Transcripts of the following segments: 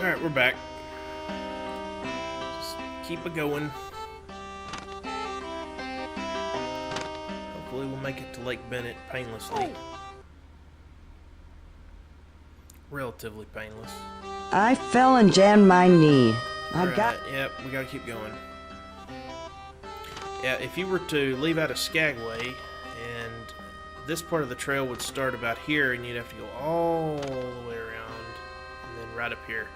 Alright, we're back. Just keep it going. Hopefully we'll make it to Lake Bennett painlessly. Relatively painless. I fell and jammed my knee. Yep, we gotta keep going. Yeah, if you were to leave out of Skagway, and this part of the trail would start about here, and you'd have to go all the way around, and then right up here.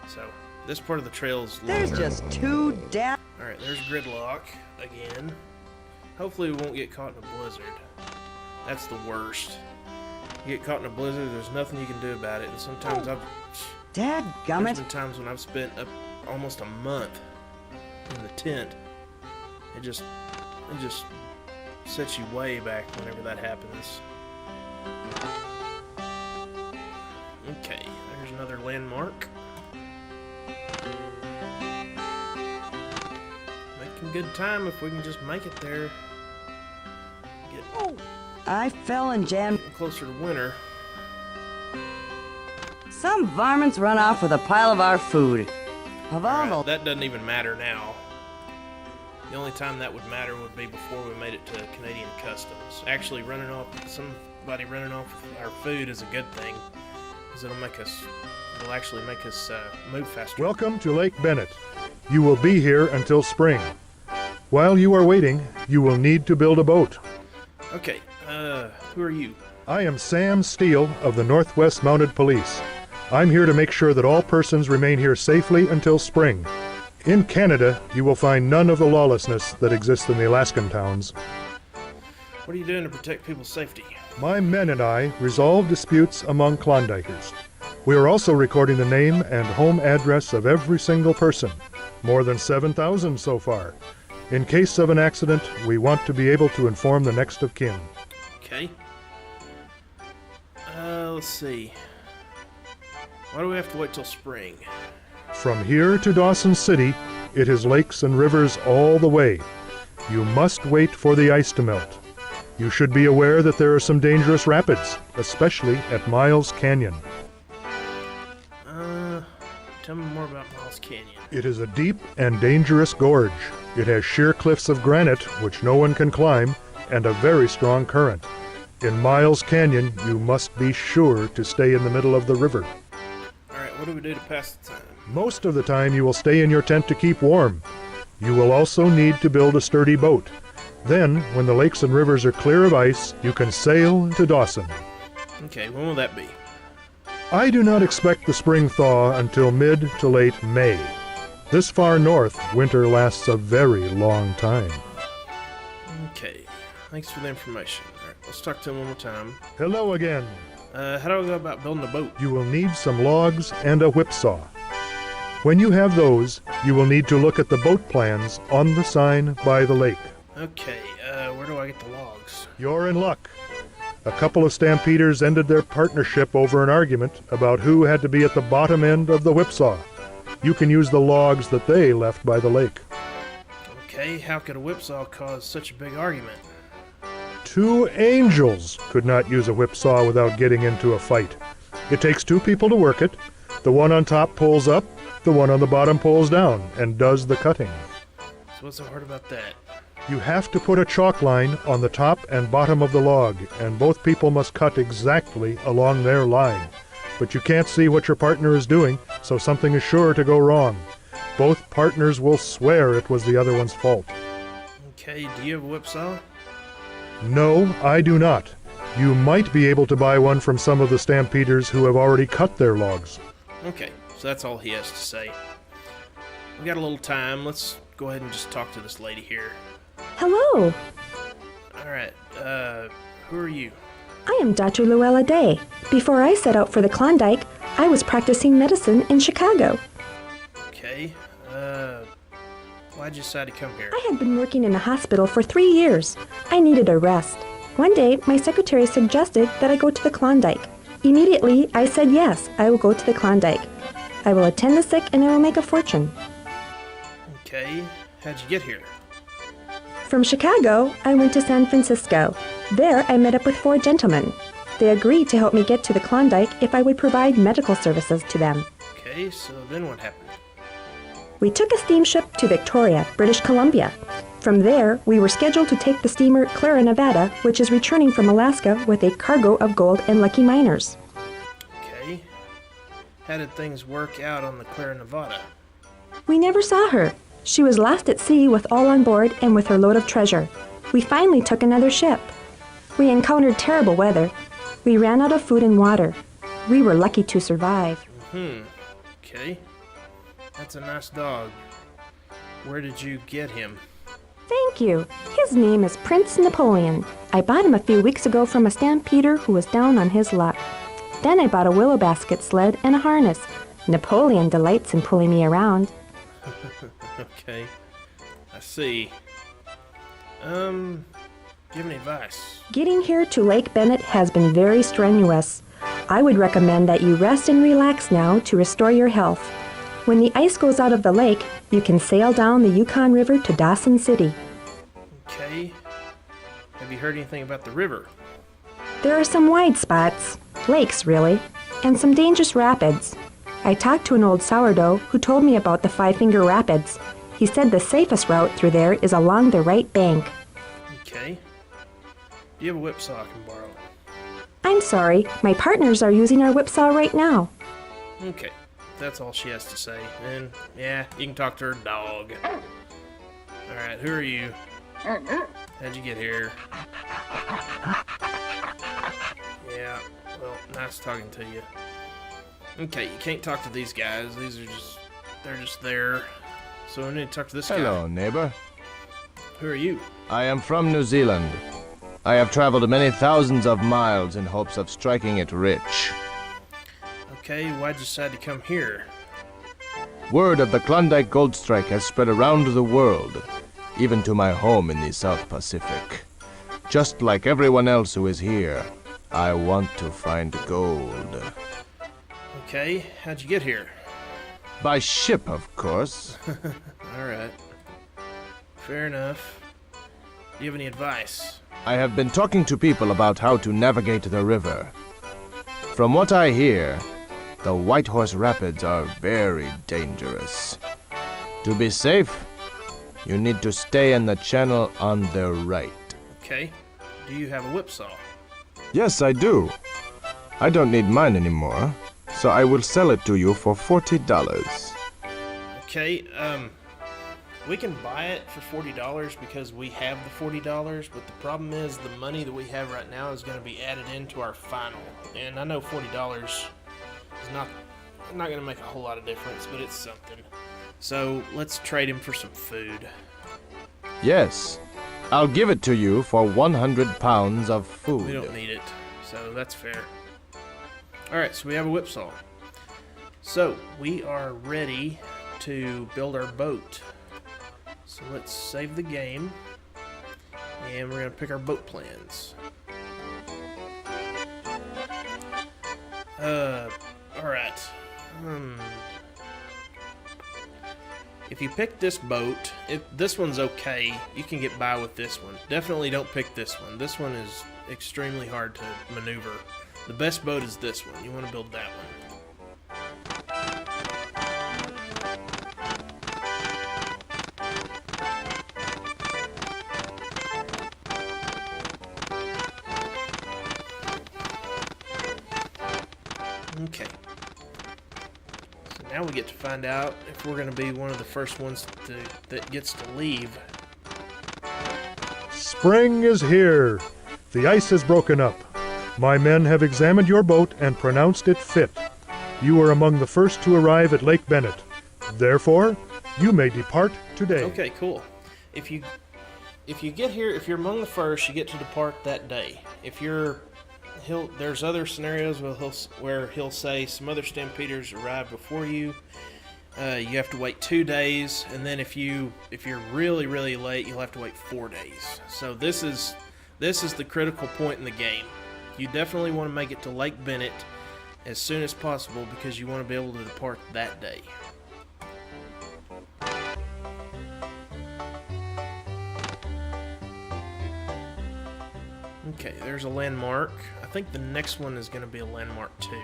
So, this part of the trail is longer. There's just two down. Alright, there's gridlock again. Hopefully we won't get caught in a blizzard. That's the worst. You get caught in a blizzard, there's nothing you can do about it, and sometimes there's been times when I've spent almost a month in the tent. It just sets you way back whenever that happens. Okay, there's another landmark. Making good time if we can just make it there. I fell and jammed. Getting closer to winter. Some varmints run off with a pile of our food. That doesn't even matter now. The only time that would matter would be before we made it to Canadian Customs. Actually, somebody running off with our food is a good thing, because it'll actually make us move faster. Welcome to Lake Bennett. You will be here until spring. While you are waiting, you will need to build a boat. Okay, who are you? I am Sam Steele of the Northwest Mounted Police. I'm here to make sure that all persons remain here safely until spring. In Canada, you will find none of the lawlessness that exists in the Alaskan towns. What are you doing to protect people's safety? My men and I resolve disputes among Klondikers. We are also recording the name and home address of every single person, more than 7,000 so far. In case of an accident, we want to be able to inform the next of kin. Okay. Let's see. Why do we have to wait till spring? From here to Dawson City, it is lakes and rivers all the way. You must wait for the ice to melt. You should be aware that there are some dangerous rapids, especially at Miles Canyon. Tell me more about Miles Canyon. It is a deep and dangerous gorge. It has sheer cliffs of granite, which no one can climb, and a very strong current. In Miles Canyon, you must be sure to stay in the middle of the river. Alright, what do we do to pass the time? Most of the time you will stay in your tent to keep warm. You will also need to build a sturdy boat. Then, when the lakes and rivers are clear of ice, you can sail to Dawson. Okay, when will that be? I do not expect the spring thaw until mid to late May. This far north, winter lasts a very long time. Okay, thanks for the information. Alright, let's talk to him one more time. Hello again. How do I go about building a boat? You will need some logs and a whipsaw. When you have those, you will need to look at the boat plans on the sign by the lake. Okay, where do I get the logs? You're in luck. A couple of stampeders ended their partnership over an argument about who had to be at the bottom end of the whipsaw. You can use the logs that they left by the lake. Okay, how could a whipsaw cause such a big argument? 2 angels could not use a whipsaw without getting into a fight. It takes 2 people to work it. The one on top pulls up, the one on the bottom pulls down, and does the cutting. So what's so hard about that? You have to put a chalk line on the top and bottom of the log, and both people must cut exactly along their line. But you can't see what your partner is doing, so something is sure to go wrong. Both partners will swear it was the other one's fault. Okay, do you have a whipsaw? No, I do not. You might be able to buy one from some of the stampeders who have already cut their logs. Okay, so that's all he has to say. We got a little time. Let's go ahead and just talk to this lady here. Hello, Alright, who are you? I am Dr. Luella Day. Before I set out for the Klondike, I was practicing medicine in Chicago. Okay, why'd you decide to come here? I had been working in a hospital for 3 years. I needed a rest. One day, my secretary suggested that I go to the Klondike. Immediately, I said yes, I will go to the Klondike. I will attend the sick and I will make a fortune. Okay, how'd you get here? From Chicago, I went to San Francisco. There, I met up with 4 gentlemen. They agreed to help me get to the Klondike if I would provide medical services to them. Okay. Okay, so then what happened? We took a steamship to Victoria, British Columbia. From there, we were scheduled to take the steamer Clara, Nevada, which is returning from Alaska with a cargo of gold and lucky miners. Okay. How did things work out on the Clara, Nevada? We never saw her. She was lost at sea with all on board and with her load of treasure. We finally took another ship. We encountered terrible weather. We ran out of food and water. We were lucky to survive. Okay. That's a nice dog. Where did you get him? Thank you. His name is Prince Napoleon. I bought him a few weeks ago from a stampeder who was down on his luck. Then I bought a willow basket sled and a harness. Napoleon delights in pulling me around. Okay. I see. Do you have any advice? Getting here to Lake Bennett has been very strenuous. I would recommend that you rest and relax now to restore your health. When the ice goes out of the lake, you can sail down the Yukon River to Dawson City. Okay. Have you heard anything about the river? There are some wide spots, lakes really, and some dangerous rapids. I talked to an old sourdough who told me about the Five Finger Rapids. He said the safest route through there is along the right bank. Okay. Do you have a whipsaw I can borrow? I'm sorry, my partners are using our whipsaw right now. Okay. That's all she has to say. And, yeah, you can talk to her dog. Alright, who are you? How'd you get here? Yeah, well, nice talking to you. Okay, you can't talk to these guys. They're just there. So we need to talk to this guy. Hello, neighbor. Who are you? I am from New Zealand. I have traveled many thousands of miles in hopes of striking it rich. Okay, why'd you decide to come here? Word of the Klondike gold strike has spread around the world, even to my home in the South Pacific. Just like everyone else who is here, I want to find gold. Okay, how'd you get here? By ship, of course. Alright. Fair enough. Do you have any advice? I have been talking to people about how to navigate the river. From what I hear, the Whitehorse Rapids are very dangerous. To be safe, you need to stay in the channel on the right. Okay. Do you have a whipsaw? Yes, I do. I don't need mine anymore, so I will sell it to you for $40. Okay, we can buy it for $40 because we have the $40, but the problem is the money that we have right now is going to be added into our final. And I know $40 is not going to make a whole lot of difference, but it's something. So let's trade him for some food. Yes, I'll give it to you for 100 pounds of food. We don't need it, so that's fair. Alright, so we have a whipsaw. So, we are ready to build our boat. So let's save the game, and we're going to pick our boat plans. Alright. If you pick this boat, this one's okay. You can get by with this one. Definitely don't pick this one. This one is extremely hard to maneuver. The best boat is this one. You want to build that one. Okay. So now we get to find out if we're going to be one of the first ones that gets to leave. Spring is here. The ice has broken up. My men have examined your boat and pronounced it fit. You are among the first to arrive at Lake Bennett. Therefore, you may depart today. Okay, cool. If you get here, if you're among the first, you get to depart that day. There's other scenarios where he'll say some other stampeders arrive before you. You have to wait 2 days, and then if you're really, really late, you'll have to wait 4 days. So this is the critical point in the game. You definitely want to make it to Lake Bennett as soon as possible because you want to be able to depart that day. Okay, there's a landmark. I think the next one is going to be a landmark too.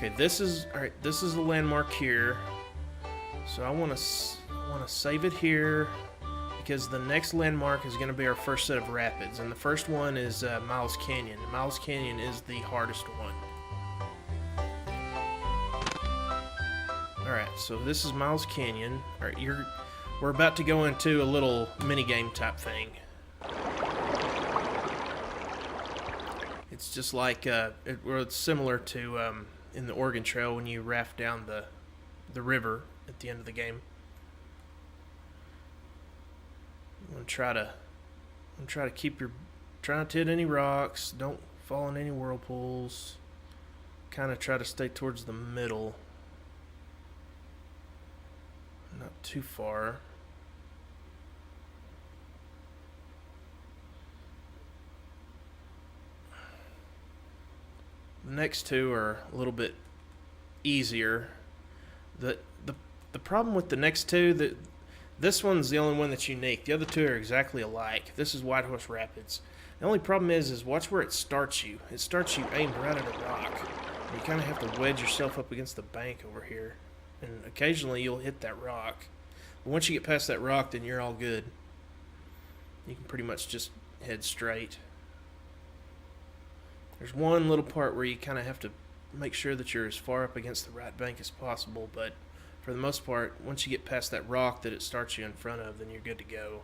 Okay, this is all right. This is the landmark here. So I want to save it here because the next landmark is going to be our first set of rapids, and the first one is Miles Canyon. Miles Canyon is the hardest one. All right, so this is Miles Canyon. All right, we're about to go into a little mini game type thing. It's just like it's similar to in the Oregon Trail when you raft down the river at the end of the game. I'm gonna try to keep try not to hit any rocks. Don't fall in any whirlpools. Kind of try to stay towards the middle. Not too far. The next two are a little bit easier. The problem with the next two, this one's the only one that's unique. The other two are exactly alike. This is Whitehorse Rapids. The only problem is watch where it starts you. It starts you aimed right at a rock. You kind of have to wedge yourself up against the bank over here. And occasionally you'll hit that rock. But once you get past that rock, then you're all good. You can pretty much just head straight. There's one little part where you kind of have to make sure that you're as far up against the right bank as possible, but for the most part, once you get past that rock that it starts you in front of, then you're good to go.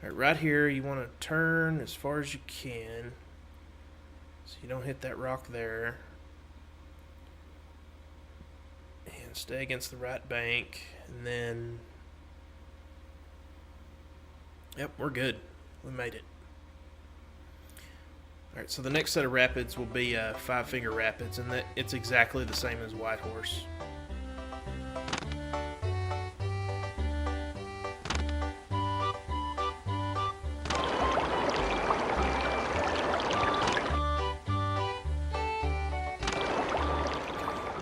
All right here, you want to turn as far as you can so you don't hit that rock there. And stay against the right bank, and then... Yep, we're good. We made it. Alright, so the next set of rapids will be Five Finger Rapids, and it's exactly the same as Whitehorse.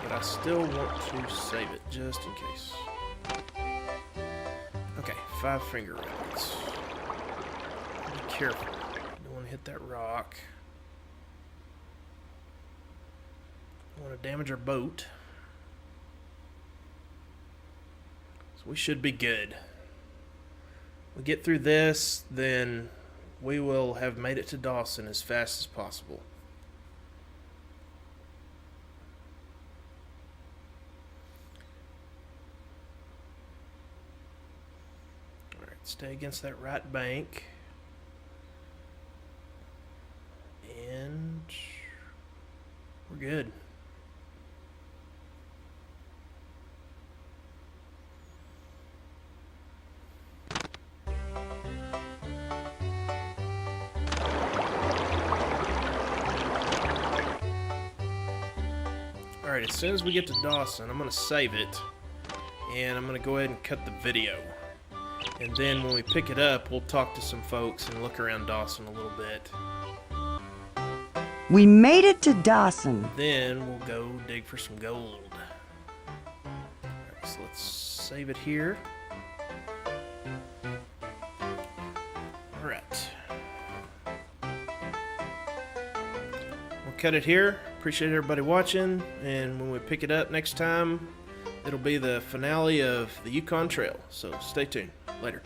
But I still want to save it, just in case. Okay, Five Finger Rapids. Be careful. Don't want to hit that rock. Don't want to damage our boat. So we should be good. We get through this, then we will have made it to Dawson as fast as possible. Alright, stay against that right bank. And we're good. Alright, as soon as we get to Dawson, I'm going to save it, and I'm going to go ahead and cut the video. And then when we pick it up, we'll talk to some folks and look around Dawson a little bit. We made it to Dawson. Then we'll go dig for some gold. Alright, so let's save it here. Alright. We'll cut it here. Appreciate everybody watching, and when we pick it up next time, it'll be the finale of the Yukon Trail. So stay tuned. Later.